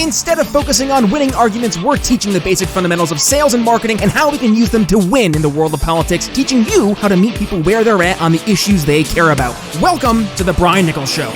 Instead of focusing on winning arguments, we're teaching the basic fundamentals of sales and marketing and how we can use them to win in the world of politics, teaching you how to meet people where they're at on the issues they care about. Welcome to The Brian Nichols Show.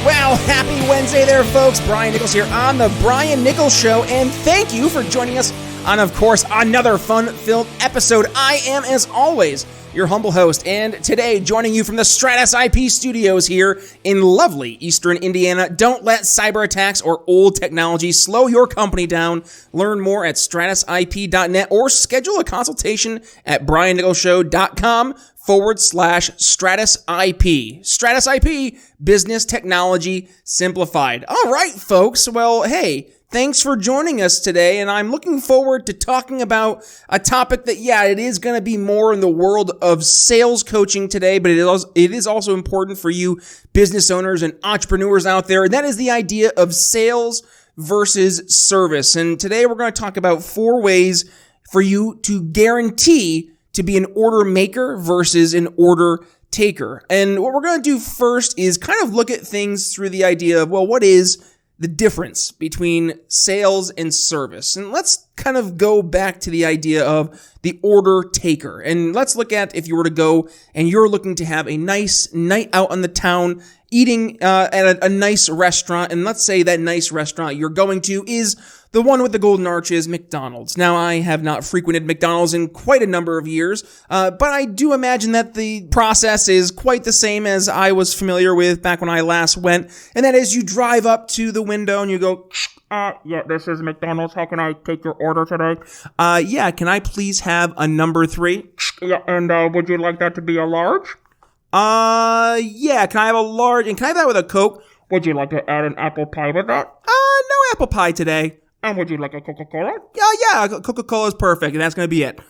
Well, happy Wednesday there, folks. Brian Nichols here on The Brian Nichols Show, and thank you for joining us on, of course, another fun-filled episode. I am, as always, your humble host, and today joining you from the Stratus IP studios here in lovely Eastern Indiana. Don't let cyber attacks or old technology slow your company down. Learn more at stratusip.net or schedule a consultation at briannicholsshow.com/Stratus IP. Stratus IP, business technology simplified. All right, folks. Well, hey, thanks for joining us today, and I'm looking forward to talking about a topic that, it is going to be more in the world of sales coaching today, but it is also important for you business owners and entrepreneurs out there, and that is the idea of sales versus service. And today we're going to talk about 4 ways for you to guarantee to be an order maker versus an order taker. And what we're going to do first is kind of look at things through the idea of, well, what is the difference between sales and service? And let's kind of go back to the idea of the order taker. And let's look at if you were to go and you're looking to have a nice night out on the town, eating at a nice restaurant. And let's say that nice restaurant you're going to is the one with the golden arches, McDonald's. Now, I have not frequented McDonald's in quite a number of years, but I do imagine that the process is quite the same as I was familiar with back when I last went. And that is you drive up to the window and you go, yeah, this is McDonald's. How can I take your order today? Can I please have a number 3? Yeah, and would you like that to be a large? Can I have a large? And can I have that with a Coke? Would you like to add an apple pie with that? No apple pie today. And would you like a Coca-Cola? Yeah, Coca-Cola is perfect, and that's going to be it.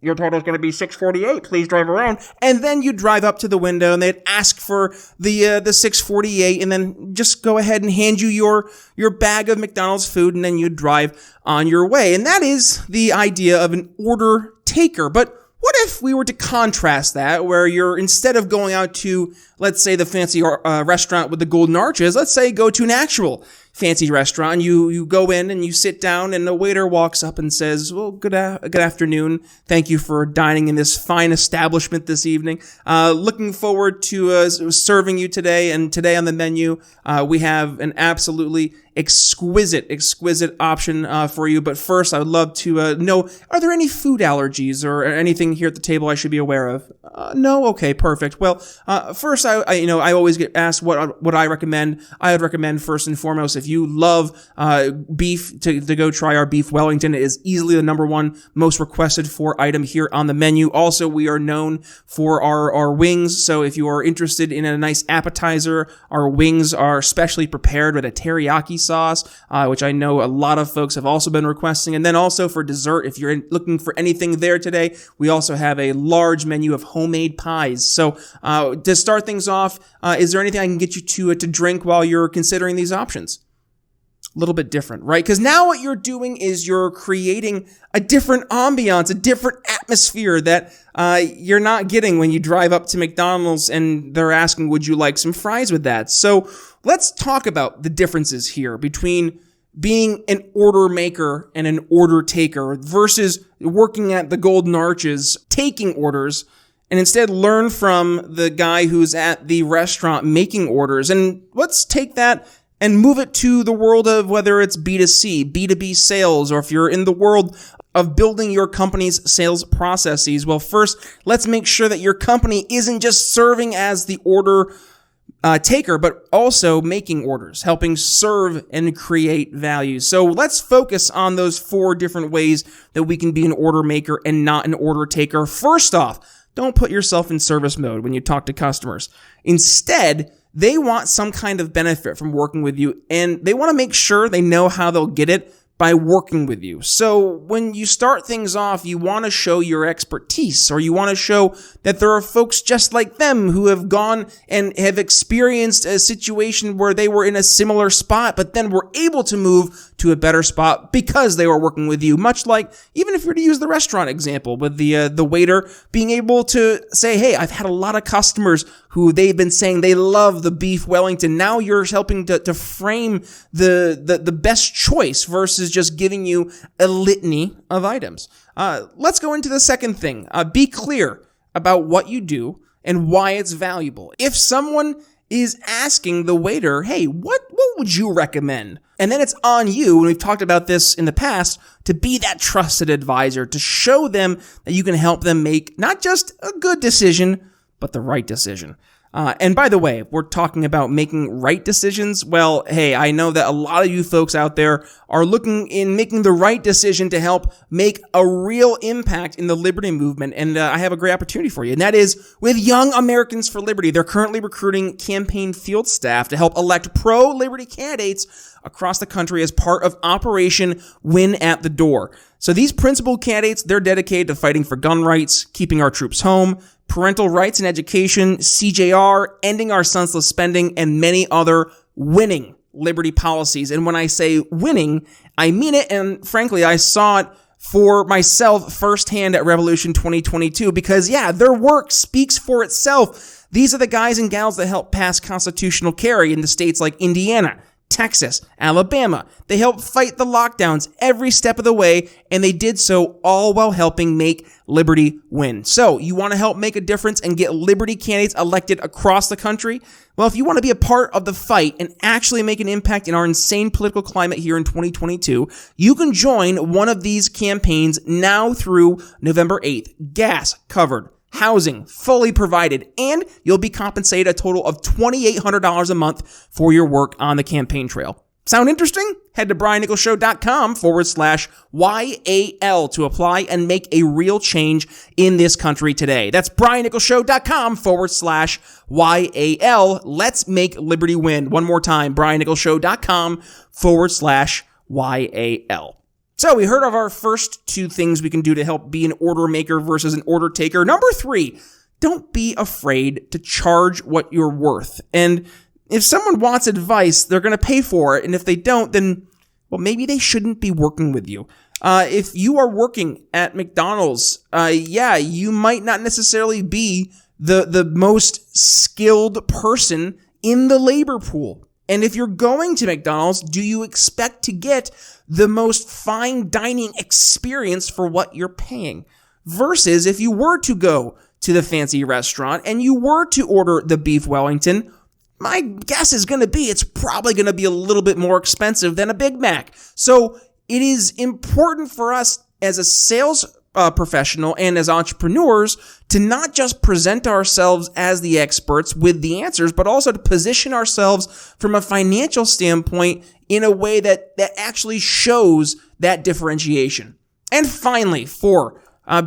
Your total is going to be $6.48. Please drive around. And then you drive up to the window, and they'd ask for the $6.48, and then just go ahead and hand you your bag of McDonald's food, and then you drive on your way. And that is the idea of an order taker. But what if we were to contrast that, where you're, instead of going out to, let's say, the fancy restaurant with the golden arches, let's say go to an actual fancy restaurant. You go in and you sit down, and the waiter walks up and says, well, good afternoon. Thank you for dining in this fine establishment this evening. Looking forward to serving you today. And today on the menu, we have an absolutely exquisite option for you. But first, I would love to know, are there any food allergies or anything here at the table I should be aware of? No? Okay, perfect. Well, first, I always get asked what I recommend. I would recommend first and foremost, if you love beef, to go try our beef Wellington. It is easily the number 1 most requested for item here on the menu. Also, we are known for our wings. So if you are interested in a nice appetizer, our wings are specially prepared with a teriyaki sauce, which I know a lot of folks have also been requesting. And then also for dessert, if you're looking for anything there today, we also have a large menu of homemade pies. So to start things off, is there anything I can get you to drink while you're considering these options? A little bit different, right? Because now what you're doing is you're creating a different ambiance, a different atmosphere that you're not getting when you drive up to McDonald's and they're asking, would you like some fries with that? So let's talk about the differences here between being an order maker and an order taker versus working at the golden arches, taking orders, and instead learn from the guy who's at the restaurant making orders. And let's take that and move it to the world of whether it's B2C, B2B sales, or if you're in the world of building your company's sales processes. Well, first, let's make sure that your company isn't just serving as the order taker, but also making orders, helping serve and create value. So let's focus on those 4 different ways that we can be an order maker and not an order taker. First off, don't put yourself in service mode when you talk to customers. Instead, they want some kind of benefit from working with you, and they want to make sure they know how they'll get it by working with you. So when you start things off, you want to show your expertise, or you want to show that there are folks just like them who have gone and have experienced a situation where they were in a similar spot, but then were able to move to a better spot because they were working with you. Much like, even if you're to use the restaurant example with the waiter being able to say, hey, I've had a lot of customers who they've been saying they love the beef Wellington. Now you're helping to frame the best choice versus just giving you a litany of items. Let's go into the second thing. Be clear about what you do and why it's valuable. If someone is asking the waiter, hey, what would you recommend? And then it's on you, and we've talked about this in the past, to be that trusted advisor, to show them that you can help them make not just a good decision, but the right decision. And by the way, if we're talking about making right decisions, well, hey, I know that a lot of you folks out there are looking in making the right decision to help make a real impact in the liberty movement. And I have a great opportunity for you. And that is with Young Americans for Liberty. They're currently recruiting campaign field staff to help elect pro-liberty candidates across the country as part of Operation Win at the Door. So these principal candidates, they're dedicated to fighting for gun rights, keeping our troops home, parental rights and education, CJR, ending our senseless spending, and many other winning liberty policies. And when I say winning, I mean it. And frankly, I saw it for myself firsthand at Revolution 2022 because, yeah, their work speaks for itself. These are the guys and gals that help pass constitutional carry in the states like Indiana, Texas, Alabama. They helped fight the lockdowns every step of the way, and they did so all while helping make liberty win. So, you want to help make a difference and get liberty candidates elected across the country? Well, if you want to be a part of the fight and actually make an impact in our insane political climate here in 2022, you can join one of these campaigns now through November 8th. Gas covered, housing fully provided, and you'll be compensated a total of $2,800 a month for your work on the campaign trail. Sound interesting? Head to briannicholsshow.com/YAL to apply and make a real change in this country today. That's briannicholsshow.com/YAL. Let's make liberty win. One more time, briannicholsshow.com/YAL. So we heard of our first two things we can do to help be an order maker versus an order taker. Number 3, don't be afraid to charge what you're worth. And if someone wants advice, they're going to pay for it. And if they don't, then, well, maybe they shouldn't be working with you. If you are working at McDonald's, you might not necessarily be the most skilled person in the labor pool. And if you're going to McDonald's, do you expect to get the most fine dining experience for what you're paying? Versus if you were to go to the fancy restaurant and you were to order the beef Wellington, my guess is going to be it's probably going to be a little bit more expensive than a Big Mac. So it is important for us as a sales professional and as entrepreneurs to not just present ourselves as the experts with the answers, but also to position ourselves from a financial standpoint in a way that actually shows that differentiation. And finally, 4,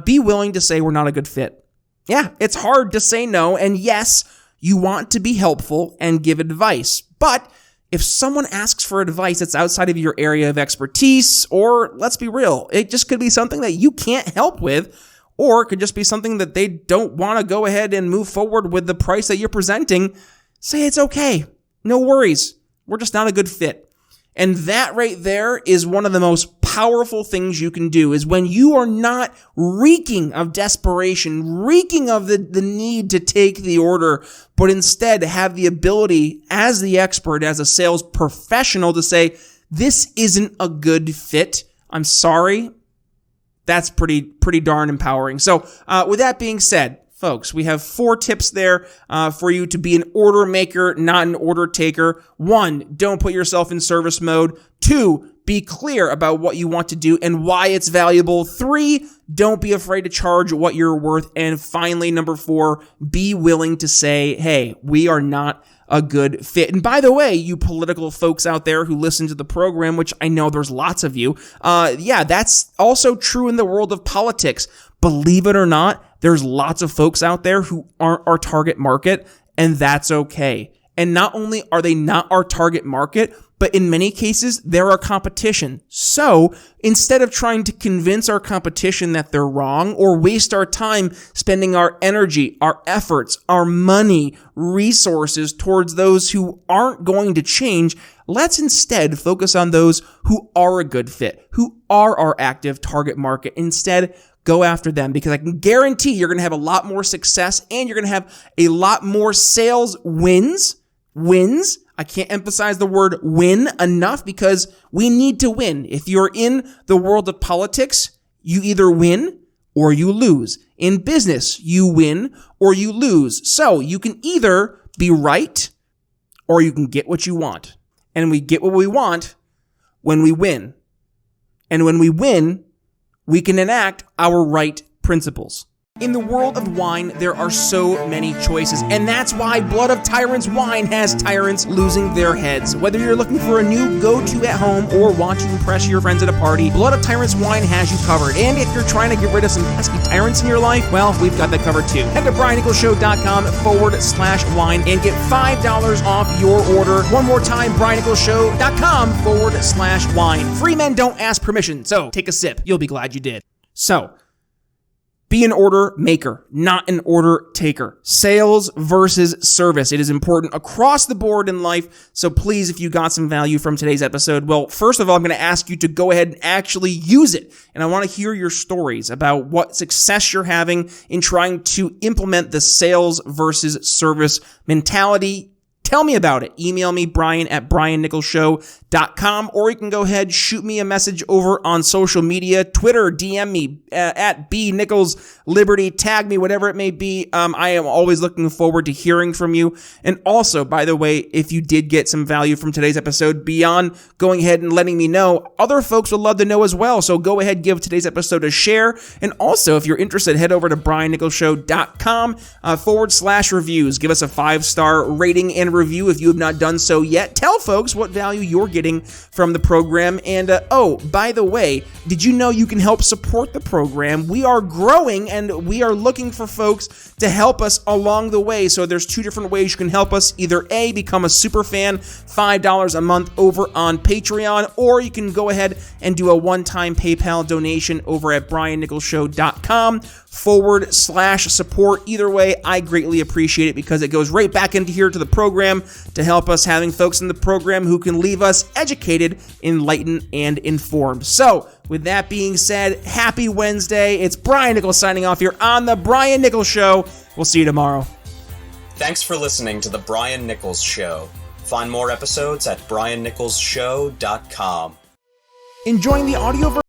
be willing to say we're not a good fit. Yeah, it's hard to say no, and yes, you want to be helpful and give advice, but if someone asks for advice that's outside of your area of expertise, or let's be real, it just could be something that you can't help with, or it could just be something that they don't want to go ahead and move forward with the price that you're presenting, say it's okay. No worries. We're just not a good fit. And that right there is one of the most powerful things you can do, is when you are not reeking of desperation, reeking of the need to take the order, but instead have the ability as the expert, as a sales professional, to say, this isn't a good fit. I'm sorry. That's pretty darn empowering. So with that being said, folks, we have 4 tips there for you to be an order maker, not an order taker. 1, don't put yourself in service mode. 2, be clear about what you want to do and why it's valuable. 3, don't be afraid to charge what you're worth. And finally, number 4, be willing to say, hey, we are not a good fit. And by the way, you political folks out there who listen to the program, which I know there's lots of you, that's also true in the world of politics. Believe it or not, there's lots of folks out there who aren't our target market, and that's okay. And not only are they not our target market, but in many cases, they're our competition. So instead of trying to convince our competition that they're wrong or waste our time spending our energy, our efforts, our money, resources towards those who aren't going to change, let's instead focus on those who are a good fit, who are our active target market. Instead, go after them, because I can guarantee you're going to have a lot more success and you're going to have a lot more sales wins. I can't emphasize the word win enough, because we need to win. If you're in the world of politics, you either win or you lose. In business, you win or you lose. So you can either be right or you can get what you want. And we get what we want when we win. And when we win, we can enact our right principles. In the world of wine, there are so many choices, and that's why Blood of Tyrants Wine has tyrants losing their heads. Whether you're looking for a new go-to at home or want to impress your friends at a party, Blood of Tyrants Wine has you covered. And if you're trying to get rid of some pesky tyrants in your life, well, we've got that covered too. Head to BrianNicholsShow.com/wine and get $5 off your order. One more time, BrianNicholsShow.com/wine. Free men don't ask permission, so take a sip. You'll be glad you did. So, be an order maker, not an order taker. Sales versus service. It is important across the board in life. So please, if you got some value from today's episode, well, first of all, I'm going to ask you to go ahead and actually use it. And I want to hear your stories about what success you're having in trying to implement the sales versus service mentality. Tell me about it. Email me, Brian@BrianNicholsShow.com, or you can go ahead, shoot me a message over on social media, Twitter, DM me at @BNicholsLiberty, tag me, whatever it may be. I am always looking forward to hearing from you. And also, by the way, if you did get some value from today's episode, beyond going ahead and letting me know, other folks would love to know as well. So go ahead, give today's episode a share. And also, if you're interested, head over to BrianNicholsShow.com /reviews. Give us a 5-star rating and review if you have not done so yet. Tell folks what value you're getting from the program. And oh, by the way, did you know you can help support the program? We are growing and we are looking for folks to help us along the way. So there's 2 different ways you can help us. Either A, become a super fan, $5 a month over on Patreon, or you can go ahead and do a one-time PayPal donation over at BrianNicholsShow.com /support. Either way, I greatly appreciate it, because it goes right back into here to the program to help us having folks in the program who can leave us educated, enlightened, and informed. So, with that being said, happy Wednesday. It's Brian Nichols signing off here on The Brian Nichols Show. We'll see you tomorrow. Thanks for listening to The Brian Nichols Show. Find more episodes at BrianNicholsShow.com. Enjoying the audio version?